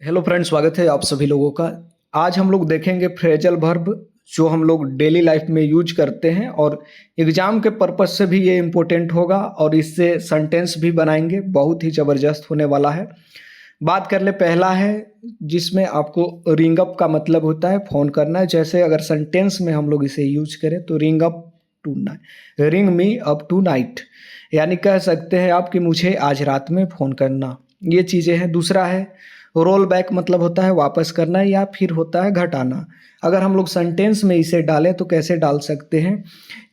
Hello friends, स्वागत है आप सभी लोगों का। आज हम लोग देखेंगे फ्रेजल वर्ब जो हम लोग डेली लाइफ में यूज करते हैं और एग्जाम के पर्पज से भी ये इम्पोर्टेंट होगा और इससे सेंटेंस भी बनाएंगे। बहुत ही ज़बरदस्त होने वाला है। बात कर ले, पहला है जिसमें आपको रिंग अप का मतलब होता है फ़ोन करना है। जैसे अगर सेंटेंस में हम लोग इसे यूज करें तो ring me up tonight, यानी कह सकते हैं आप कि मुझे आज रात में फ़ोन करना। ये चीज़ें हैं। दूसरा है रोल बैक, मतलब होता है वापस करना या फिर होता है घटाना। अगर हम लोग सेंटेंस में इसे डालें तो कैसे डाल सकते हैं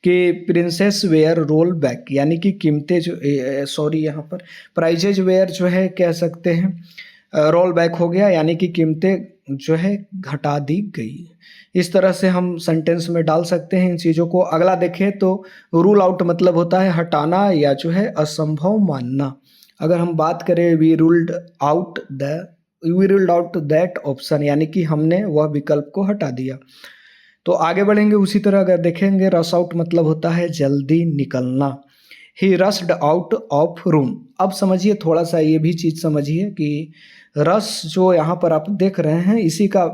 कि प्रिंसेस वेयर रोल बैक, यानी कि कीमतें जो यहाँ पर प्राइजेज वेयर जो है कह सकते हैं रोल बैक हो गया, यानी कि कीमतें जो है घटा दी गई। इस तरह से हम सेंटेंस में डाल सकते हैं इन चीज़ों को। अगला देखें तो रूल आउट मतलब होता है हटाना या जो है असंभव मानना। अगर हम बात करें we ruled out that option, यानी कि हमने वह विकल्प को हटा दिया। तो आगे बढ़ेंगे उसी तरह अगर देखेंगे रस आउट मतलब होता है जल्दी निकलना। ही रस्ड आउट ऑफ रूम। अब समझिए, थोड़ा सा ये भी चीज़ समझिए कि रस जो यहाँ पर आप देख रहे हैं इसी का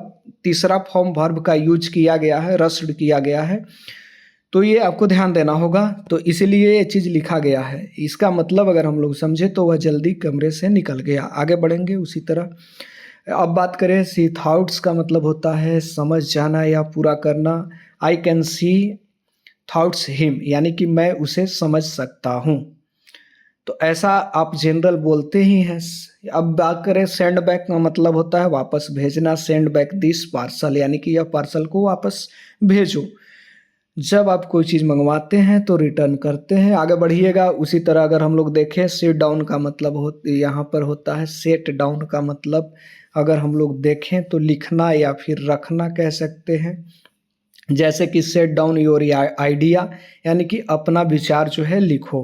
तीसरा फॉर्म वर्ब का यूज किया गया है, रस्ड किया गया है। तो ये आपको ध्यान देना होगा, तो इसीलिए ये चीज़ लिखा गया है। इसका मतलब अगर हम लोग समझे तो वह जल्दी कमरे से निकल गया। आगे बढ़ेंगे उसी तरह। अब बात करें सी थाउट्स का मतलब होता है समझ जाना या पूरा करना। I can see thoughts him, यानी कि मैं उसे समझ सकता हूँ। तो ऐसा आप जनरल बोलते ही हैं। अब बात करें सेंड बैक का मतलब होता है वापस भेजना। सेंड बैक दिस पार्सल, यानी कि यह पार्सल को वापस भेजो। जब आप कोई चीज़ मंगवाते हैं तो रिटर्न करते हैं। आगे बढ़िएगा उसी तरह अगर हम लोग देखें सेट डाउन का मतलब यहाँ पर होता है सेट डाउन का मतलब अगर हम लोग देखें तो लिखना या फिर रखना कह सकते हैं। जैसे कि सेट डाउन योर आइडिया, यानी कि अपना विचार जो है लिखो।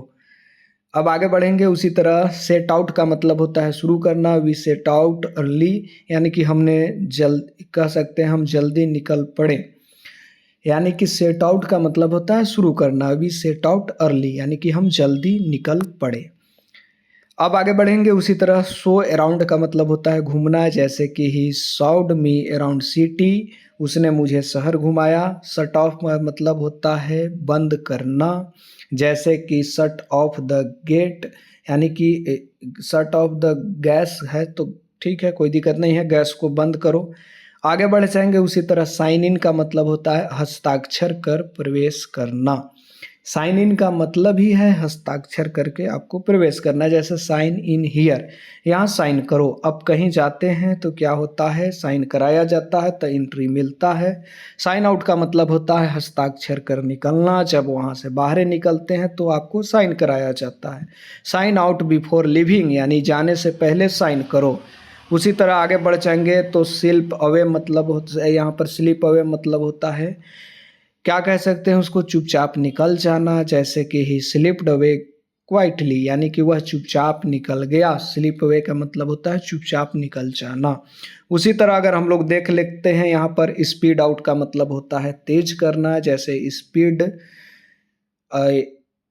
अब आगे बढ़ेंगे उसी तरह सेट आउट का मतलब होता है शुरू करना। वी सेट आउट अर्ली, यानी कि हमने जल्द कह सकते हैं हम जल्दी निकल पड़े। यानी कि सेट आउट का मतलब होता है शुरू करना। वी सेट आउट अर्ली, यानी कि हम जल्दी निकल पड़े। अब आगे बढ़ेंगे उसी तरह शो अराउंड का मतलब होता है घूमना। जैसे कि ही शॉड मी अराउंड सिटी, उसने मुझे शहर घुमाया। शट ऑफ का मतलब होता है बंद करना। जैसे कि शट ऑफ द गेट, यानी कि शट ऑफ द गैस है तो ठीक है, कोई दिक्कत नहीं है, गैस को बंद करो। आगे बढ़ जाएंगे उसी तरह साइन इन का मतलब होता है हस्ताक्षर कर प्रवेश करना। साइन इन का मतलब ही है हस्ताक्षर करके आपको प्रवेश करना। जैसे साइन इन हियर, यहाँ साइन करो। अब कहीं जाते हैं तो क्या होता है साइन कराया जाता है तो एंट्री मिलता है। साइन आउट का मतलब होता है हस्ताक्षर कर निकलना। जब वहाँ से बाहर निकलते हैं तो आपको साइन कराया जाता है। साइन आउट बिफोर लिविंग, यानी जाने से पहले साइन करो। उसी तरह आगे बढ़ जाएंगे तो स्लिप अवे मतलब होता है, यहाँ पर स्लिप अवे मतलब होता है क्या कह सकते हैं उसको, चुपचाप निकल जाना। जैसे कि ही स्लिप्ड अवे क्वाइटली, यानी कि वह चुपचाप निकल गया। स्लिप अवे का मतलब होता है चुपचाप निकल जाना। उसी तरह अगर हम लोग देख लेते हैं यहाँ पर स्पीड आउट का मतलब होता है तेज करना। जैसे स्पीड,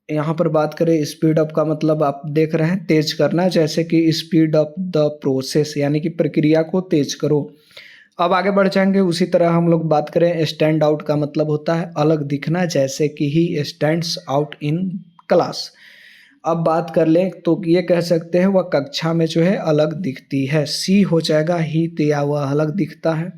यहाँ पर बात करें स्पीड अप का मतलब आप देख रहे हैं तेज करना। जैसे कि स्पीड अप द प्रोसेस, यानी कि प्रक्रिया को तेज करो। अब आगे बढ़ जाएंगे उसी तरह हम लोग बात करें स्टैंड आउट का मतलब होता है अलग दिखना। जैसे कि he stands out in class. अब बात कर लें तो ये कह सकते हैं वह कक्षा में जो है अलग दिखती है। सी हो जाएगा ही, तो या वह अलग दिखता है।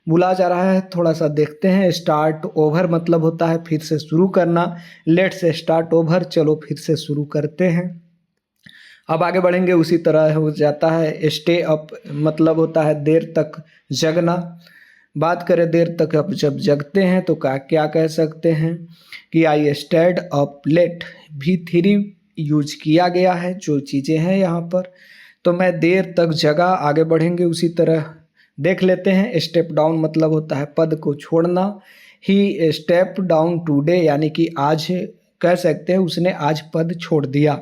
बुला जा रहा है, थोड़ा सा देखते हैं। स्टार्ट ओवर मतलब होता है फिर से शुरू करना। लेट्स स्टार्ट ओवर, चलो फिर से शुरू करते हैं। अब आगे बढ़ेंगे उसी तरह हो जाता है स्टे अप, मतलब होता है देर तक जगना। बात करें देर तक अब जब जगते हैं तो क्या कह सकते हैं कि आई स्टेड अप लेट। भी थ्री यूज किया गया है जो चीज़ें हैं यहाँ पर। तो मैं देर तक जगा। आगे बढ़ेंगे उसी तरह देख लेते हैं। स्टेप डाउन मतलब होता है पद को छोड़ना। ही स्टेप डाउन टुडे, यानी कि आज कह सकते हैं उसने आज पद छोड़ दिया।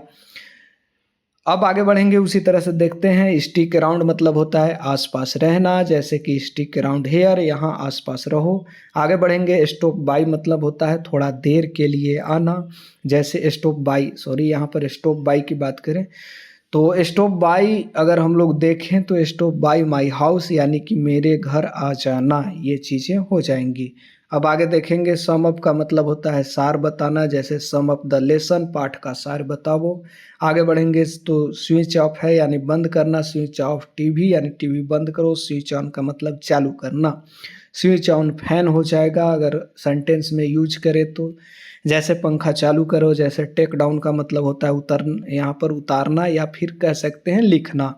अब आगे बढ़ेंगे उसी तरह से देखते हैं स्टिक अराउंड मतलब होता है आसपास रहना। जैसे कि स्टिक अराउंड हेयर, यहाँ आसपास रहो। आगे बढ़ेंगे स्टॉप बाय मतलब होता है थोड़ा देर के लिए आना। जैसे स्टॉप बाय, यहाँ पर स्टॉप बाय की बात करें तो स्टॉप बाई अगर हम लोग देखें तो स्टॉप बाई माई हाउस यानी कि मेरे घर आ जाना, ये चीज़ें हो जाएंगी। अब आगे देखेंगे सम अप का मतलब होता है सार बताना, जैसे सम अप द लेसन, पाठ का सार बताओ। आगे बढ़ेंगे तो स्विच ऑफ है यानी बंद करना, स्विच ऑफ टीवी यानी टीवी बंद करो, स्विच ऑन का मतलब चालू करना, स्विच ऑन फैन हो जाएगा अगर सेंटेंस में यूज करें तो। जैसे पंखा चालू करो, जैसे टेक डाउन का मतलब होता है उतर, यहाँ पर उतारना या फिर कह सकते हैं लिखना,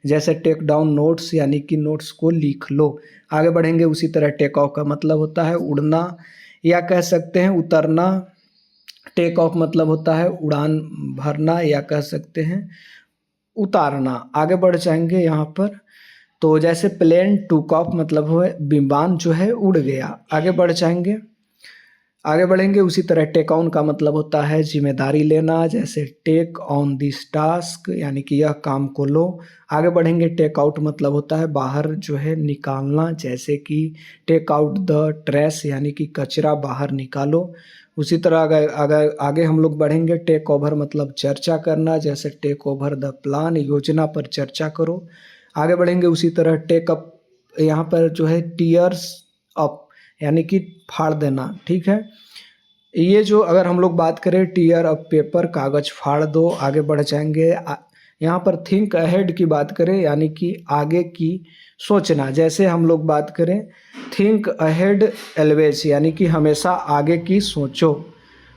जैसे टेक डाउन नोट्स यानी कि नोट्स को लिख लो। आगे बढ़ेंगे उसी तरह टेक ऑफ का मतलब होता है उड़ना या कह सकते हैं उतरना, टेक ऑफ मतलब होता है उड़ान भरना या कह सकते हैं उतारना। आगे बढ़ जाएंगे यहाँ पर तो जैसे प्लेन टूक ऑफ मतलब हो विमान जो है उड़ गया। आगे बढ़ जाएंगे, आगे बढ़ेंगे उसी तरह टेक ऑन का मतलब होता है जिम्मेदारी लेना, जैसे टेक ऑन दिस टास्क यानी कि यह काम को लो। आगे बढ़ेंगे टेक आउट मतलब होता है बाहर जो है निकालना, जैसे कि टेक आउट द ट्रैश यानी कि कचरा बाहर निकालो। उसी तरह आगे हम लोग बढ़ेंगे टेक ओवर मतलब चर्चा करना, जैसे टेक ओवर द प्लान योजना पर चर्चा करो। आगे बढ़ेंगे उसी तरह टेक अप, यहाँ पर जो है टीयर्स अप यानी कि फाड़ देना, ठीक है। ये जो अगर हम लोग बात करें टीयर अप पेपर कागज फाड़ दो। आगे बढ़ जाएंगे यहाँ पर थिंक अहेड की बात करें यानी कि आगे की सोचना, जैसे हम लोग बात करें थिंक अहेड एलवेज यानी कि हमेशा आगे की सोचो।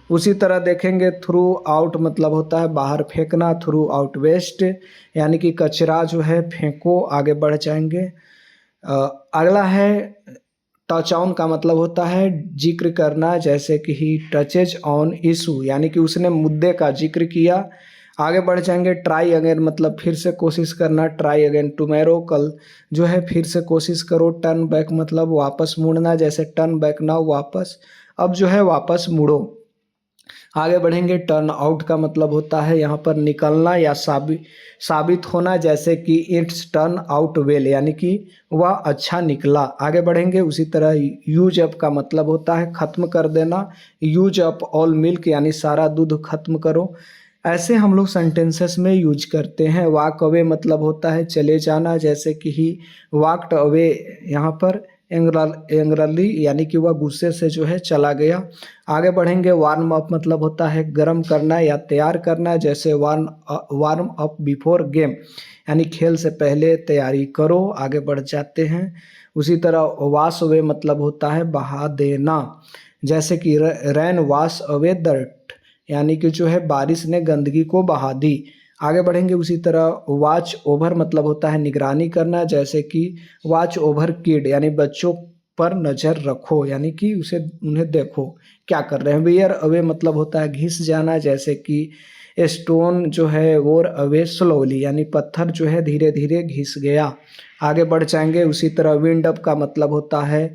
उसी तरह देखेंगे थ्रू आउट मतलब होता है बाहर फेंकना, थ्रू आउट वेस्ट यानी कि कचरा जो है फेंको। आगे बढ़ जाएंगे अगला है टच ऑन का मतलब होता है जिक्र करना, जैसे कि ही टचेज ऑन इशू यानी कि उसने मुद्दे का जिक्र किया। आगे बढ़ जाएंगे ट्राई अगेन मतलब फिर से कोशिश करना, ट्राई अगेन टुमेरो कल जो है फिर से कोशिश करो। टर्न बैक मतलब वापस मुड़ना, जैसे टर्न बैक नाउ वापस, अब जो है वापस मुड़ो। आगे बढ़ेंगे टर्न आउट का मतलब होता है यहाँ पर निकलना या साबित होना, जैसे कि इट्स टर्न आउट वेल यानी कि वह अच्छा निकला। आगे बढ़ेंगे उसी तरह यूज अप का मतलब होता है ख़त्म कर देना, यूज अप ऑल मिल्क यानी सारा दूध खत्म करो। ऐसे हम लोग सेंटेंसेस में यूज करते हैं। वॉक अवे मतलब होता है चले जाना, जैसे कि ही वॉकड अवे यहाँ पर एंग्रली यानी कि वह गुस्से से जो है चला गया। आगे बढ़ेंगे वार्म अप मतलब होता है गर्म करना या तैयार करना, जैसे वार्म अप बिफोर गेम यानी खेल से पहले तैयारी करो। आगे बढ़ जाते हैं उसी तरह वॉश अवे मतलब होता है बहा देना, जैसे कि रैन वॉश अवे दर्ट यानी कि जो है बारिश ने गंदगी को बहा दी। आगे बढ़ेंगे उसी तरह वॉच ओवर मतलब होता है निगरानी करना, जैसे कि वॉच ओवर किड यानी बच्चों पर नज़र रखो यानी कि उन्हें देखो क्या कर रहे हैं। वेयर अवे मतलब होता है घिस जाना, जैसे कि स्टोन जो है वोर अवे स्लोली यानी पत्थर जो है धीरे धीरे घिस गया। आगे बढ़ जाएंगे उसी तरह विंड अप का मतलब होता है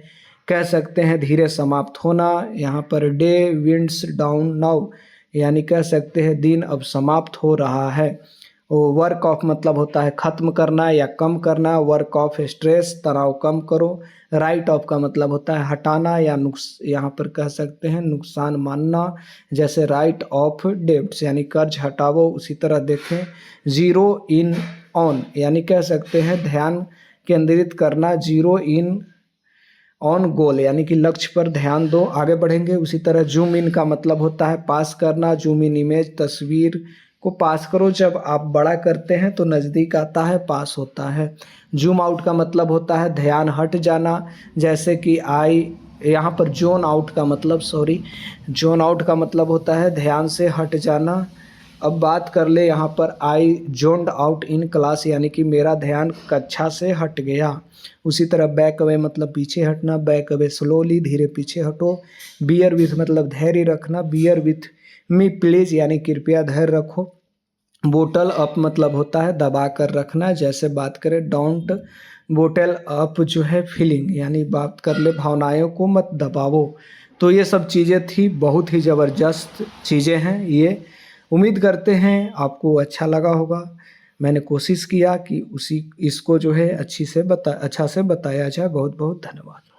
कह सकते हैं धीरे समाप्त होना, यहाँ per day winds down now यानी कह सकते हैं दिन अब समाप्त हो रहा है। वर्क ऑफ मतलब होता है ख़त्म करना या कम करना, वर्क ऑफ स्ट्रेस तनाव कम करो। राइट ऑफ का मतलब होता है हटाना या यहाँ पर कह सकते हैं नुकसान मानना, जैसे राइट ऑफ डेब्ट्स यानी कर्ज हटाओ। उसी तरह देखें जीरो इन ऑन यानी कह सकते हैं ध्यान केंद्रित करना, जीरो इन ऑन गोल यानी कि लक्ष्य पर ध्यान दो। आगे बढ़ेंगे उसी तरह जूम इन का मतलब होता है पास करना, जूम इन इमेज तस्वीर को पास करो, जब आप बड़ा करते हैं तो नज़दीक आता है पास होता है। जूम आउट का मतलब होता है ध्यान हट जाना, जैसे कि यहाँ पर जोन आउट का मतलब जोन आउट का मतलब होता है ध्यान से हट जाना। अब बात कर ले यहाँ पर आई जोन्ड आउट इन क्लास यानी कि मेरा ध्यान कक्षा से हट गया। उसी तरह बैक अवे मतलब पीछे हटना, बैक अवे स्लोली धीरे पीछे हटो। बियर विथ मतलब धैर्य रखना, बियर विथ मी प्लीज यानी कृपया धैर्य रखो। बोटल अप मतलब होता है दबा कर रखना, जैसे बात करें डोंट बोटल अप जो है फीलिंग यानी बात कर ले भावनाओं को मत दबावो। तो ये सब चीज़ें थी, बहुत ही ज़बरदस्त चीज़ें हैं ये। उम्मीद करते हैं आपको अच्छा लगा होगा। मैंने कोशिश किया कि इसको जो है अच्छा से बताया जाए। बहुत बहुत धन्यवाद।